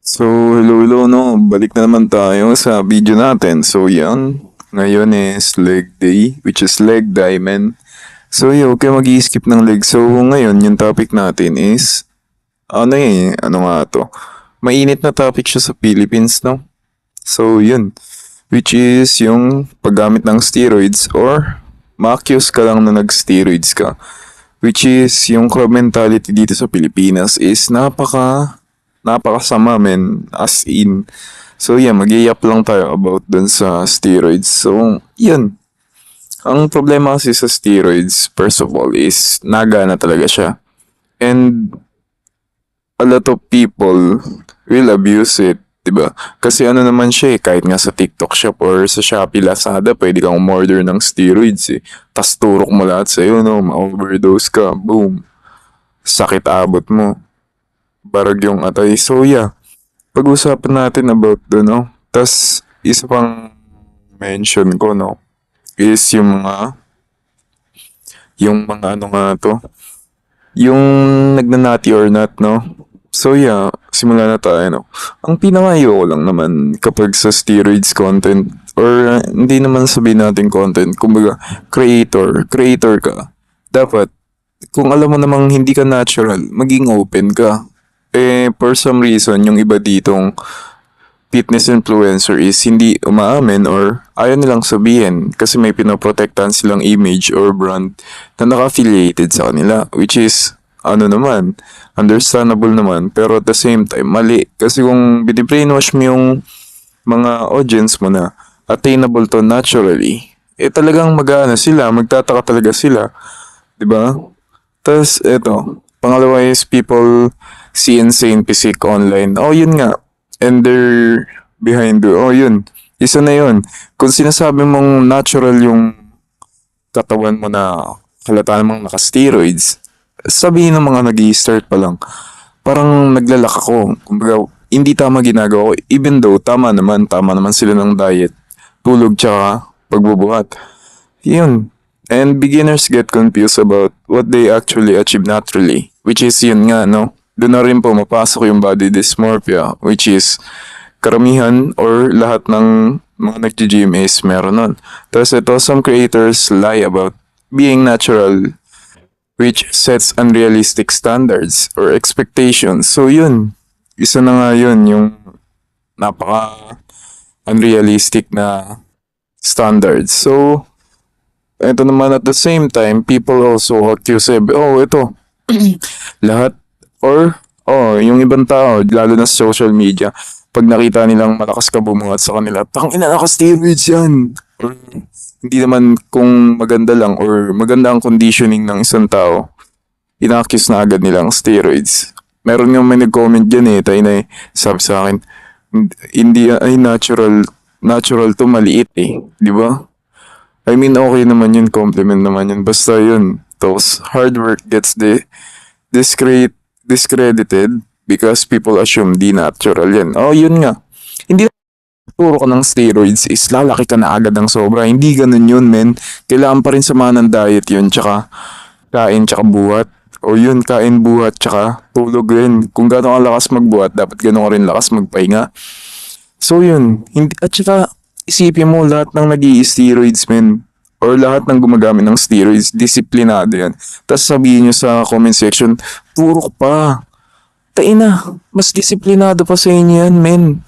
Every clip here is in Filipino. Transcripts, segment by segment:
So, hello, no. Balik na naman tayo sa video natin. So, yan. Ngayon is leg day, which is leg diamond. So, yun, okay, mag-i-skip ng leg. So, ngayon, yung topic natin is, ano nga to? Mainit na topic siya sa Philippines, no? So, yun. Which is yung paggamit ng steroids or ma-accuse ka lang na nag-steroids ka. Which is yung crab mentality dito sa Pilipinas is napakasama men, as in. So yeah, mag-iap lang tayo about dun sa steroids. So, yun. Ang problema kasi sa steroids, first of all, is naga na talaga siya. And a lot of people will abuse it, 'di ba? Kasi ano naman siya kahit nga sa TikTok shop or sa Shopee, Lazada, pwede kang umorder ng steroids eh. Tas turok mo lahat sa'yo, no? Ma-overdose ka, boom. Sakit abot mo. Barag yung atay. So yeah, pag-usapan natin about doon, no? Tas, isa pang mention ko, no? Is yung mga ano nga to? Yung nagnanati or not, no? So yeah, simula na tayo, no? Ang pinakayo lang naman kapag sa steroids content, or hindi naman sabihin natin content, kumbaga, creator ka. Dapat, kung alam mo namang hindi ka natural, maging open ka. For some reason, yung iba ditong fitness influencer is hindi umaamin or ayaw nilang sabihin kasi may pinoprotektahan silang image or brand na naka-affiliated sa kanila, which is ano naman, understandable naman, pero at the same time mali kasi kung binibrainwash mo yung mga audience mo na attainable to naturally, talagang mag-ano sila, magtataka talaga sila, 'di ba? Tapos eto, pangalawa is people see insane physique online. Oh, yun nga. And they're behind the... Oh, yun. Isa na yun. Kung sinasabi mong natural yung katawan mo na halata namang naka-steroids, sabihin ng mga nag-i-start pa lang, parang naglalak ako. Kumbaga, hindi tama ginagawa ko. Even though, tama naman sila ng diet, tulog tsaka pagbubuhat. Yun. And beginners get confused about what they actually achieve naturally. Which is yun nga, no? Doon na rin po mapasok yung body dysmorphia, which is karamihan or lahat ng mga nag-gym is meron nun. Tapos ito, some creators lie about being natural, which sets unrealistic standards or expectations. So yun, isa na nga yun, yung napaka unrealistic na standards. So, ito naman at the same time, people also accuse, ito, lahat or yung ibang tao, lalo na sa social media, pag nakita nilang malakas ka bumuhat sa kanila, tangina naka-steroids yan. Or hindi naman kung maganda lang or maganda ang conditioning ng isang tao, ina-accuse na agad nilang steroids. Meron nga may nag-comment dyan tayo na sabi sa akin, hindi ay natural to maliit di ba? I mean, okay naman yun, compliment naman yun. Basta yun, those hard work gets discredited because people assume di natural yan. Oh, yun nga. Hindi puro ka ng steroids is lalaki ka na agad ng sobra. Hindi ganun yun, men. Kailangan pa rin samahan ng diet yun, tsaka kain, tsaka buhat. O yun, kain, buhat, tsaka tulog rin. Kung gano'n ka lakas magbuhat, dapat gano'n ka rin lakas magpahinga. So yun, hindi, at tsaka isipin mo lahat ng nag-i-steroids, men, or lahat ng gumagamit ng steroids, disiplinado yan. Tapos sabihin nyo sa comment section, turok pa. Taina, mas disiplinado pa sa inyo yan, men.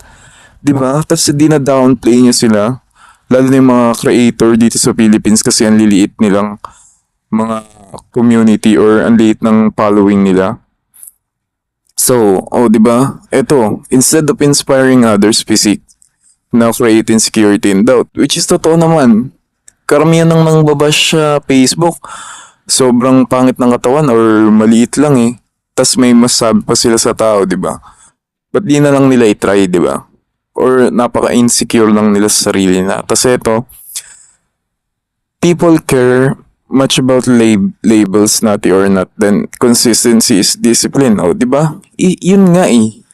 Diba? Tapos di na downplay nyo sila. Lalo na yung mga creator dito sa Philippines kasi ang liliit nilang mga community or ang liit ng following nila. So, diba? Eto, instead of inspiring others physique, now create insecurity and doubt. Which is totoo naman. Karamihan ng nangbabash sa Facebook, sobrang pangit ng katawan or maliit lang Tas may masabi pa sila sa tao, di ba? Ba't di na lang nila i-try, di ba? Or napaka-insecure lang nila sa sarili na. Tas eto, people care much about labels, naughty or not, then consistency is discipline. Di ba? Yun nga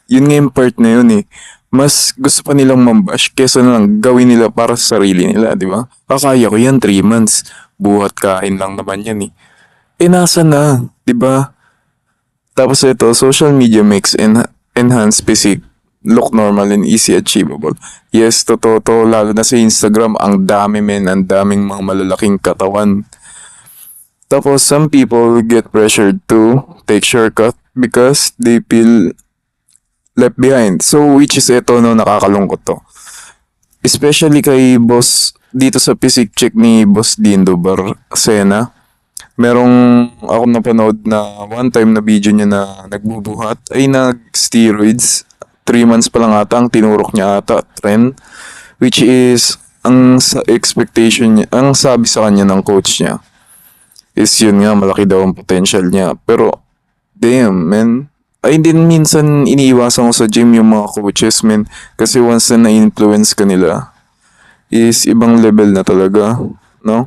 Yun nga yung part na yun Mas gusto pa nilang mambash kesa na lang gawin nila para sa sarili nila, di ba? Kakaya ko yan, 3 months. Buhat kain lang naman yan nasa na, di ba? Tapos ito, social media makes enhance physique look normal and easy achievable. Yes, totoo to, lalo na sa Instagram, ang dami men, ang daming mga malalaking katawan. Tapos some people get pressured to take shortcut because they feel left behind. So which is ito no, nakakalungkot to. Especially kay boss dito sa physique check ni Boss Dindo Barcena. Merong ako napanood na one time na video niya na nagbubuhat ay nag-steroids. 3 months pa lang ata ang tinurok niya ata trend, which is ang sa expectation niya, ang sabi sa kanya ng coach niya is yun nga, malaki daw ang potential niya. Pero damn man, ay din minsan iniiwasan ko sa gym yung mga coaches men, kasi once na na-influence ka nila is ibang level na talaga, no?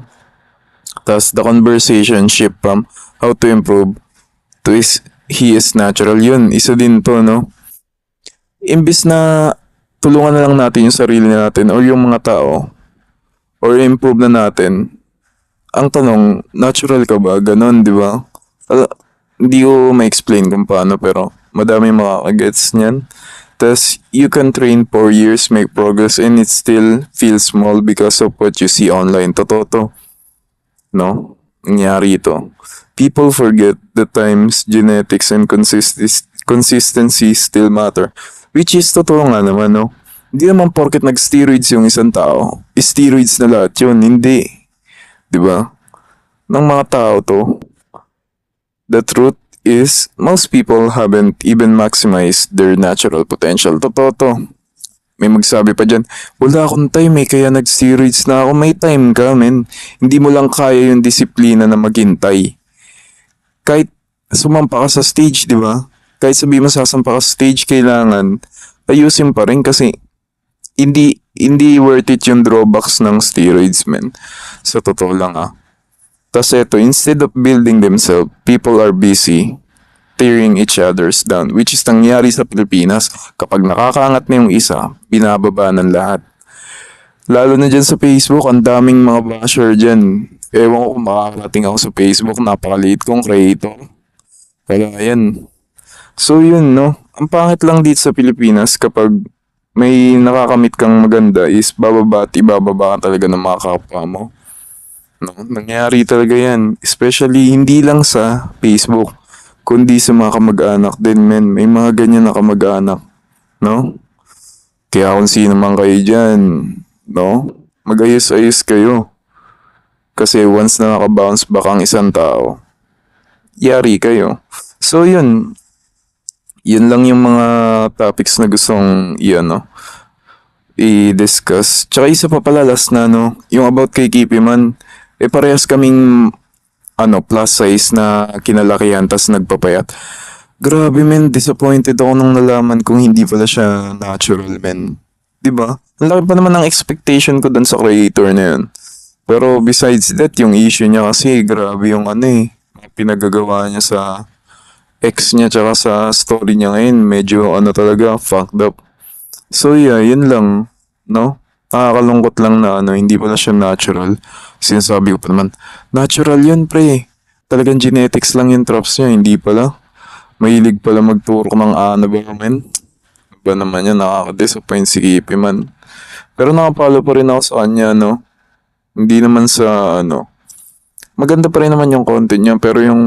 Tapos the conversation shift from how to improve to he is natural, yun isa din to, no? Imbis na tulungan na lang natin yung sarili natin or yung mga tao or improve na natin, ang tanong, natural ka ba? Ganon, di ba? Hindi ko ma-explain kung paano pero madami makakagets niyan. Tapos, you can train for years, make progress, and it still feels small because of what you see online. Totoo to. No? Nangyari ito. People forget the times, genetics, and consistency still matter. Which is totoo nga naman, no? Hindi naman porket nag-steroids yung isang tao, steroids na lahat yun. Hindi. Di ba? Ng mga tao to, the truth is, most people haven't even maximized their natural potential. Totoo to. May magsabi pa dyan, wala akong time kaya nag-steroids na ako. May time ka, men. Hindi mo lang kaya yung disiplina na maghintay. Kahit sumampa ka sa stage, di ba? Kahit sabi mo sasampa ka sa stage, kailangan ayusin pa rin kasi hindi worth it yung drawbacks ng steroids, men. Sa totoo lang, Tas eto, instead of building themselves, people are busy tearing each others down, which is nangyari sa Pilipinas. Kapag nakakaangat na yung isa, binababa ng lahat. Lalo na dyan sa Facebook, ang daming mga basher dyan. Ewan ko kung makakarating ako sa Facebook, napakaliit kong creator. Kaya yan. So yun, no? Ang pangit lang dito sa Pilipinas kapag may nakakamit kang maganda is bababa at ibababa ka talaga ng mga kapwa mo. No, nangyari talaga yan. Especially hindi lang sa Facebook, kundi sa mga kamag-anak din, men. May mga ganyan na kamag-anak, no? Kaya kung sino man kayo dyan, no? Mag-ayos-ayos kayo. Kasi once na nakabounce back ang isang tao, yari kayo. So yun. Yun lang yung mga topics na gustong i-discuss. Tsaka isa pa pala last na, no? Yung about kay Kipi man. Parehas kaming plus size na kinalakihan tas nagpapayat. Grabe men, disappointed ako nung nalaman kung hindi pala siya natural men. Diba? Ang laki pa naman ng expectation ko dun sa creator na yun. Pero besides that, yung issue niya kasi grabe yung pinagagawa niya sa ex niya tsaka sa story niya ngayon. Medyo talaga, fucked up. So yeah, yun lang, no? Nakakalungkot lang na hindi pala siya natural. Sinasabi ko pa naman, natural yun pre. Talagang genetics lang yung traps niya, hindi pala. Mahilig pala magturok ng ba men. Ba naman yan, nakaka-disappoint si Kipi man. Pero nakapalo pa rin ako sa kanya, no? Hindi naman sa maganda pa rin naman yung content niya, pero yung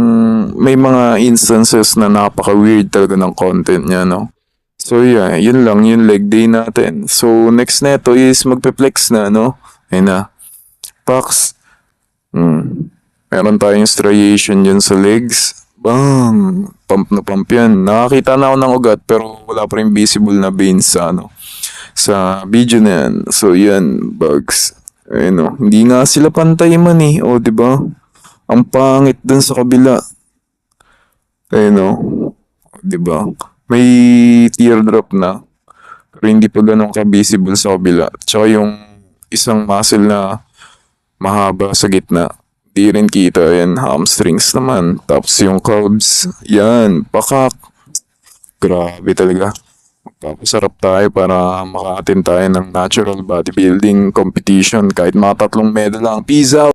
may mga instances na napaka-weird talaga ng content niya, no? So yeah, yun lang, yung leg day natin. So next neto is magpe-flex na, no? Ayun na. Pax. Meron tayong striation dyan sa legs. Bang! Pump na pump yan. Nakakita na ako ng ugat pero wala pa rin visible na veins sa sa video na yan. So yan, bugs. Ayun hindi nga sila pantay man diba? Ang pangit dun sa kabila. Ayun diba? May teardrop na. Pero hindi pa ganun ka-visible sa kabila. Tsaka yung isang muscle na mahaba sa gitna. Di rin kita yan. Hamstrings naman. Tapos yung calves. Yan. Pakak. Grabe talaga. Magpapasarap tayo para maka-attend tayo ng natural bodybuilding competition. Kahit mga 3 medal lang. Peace out!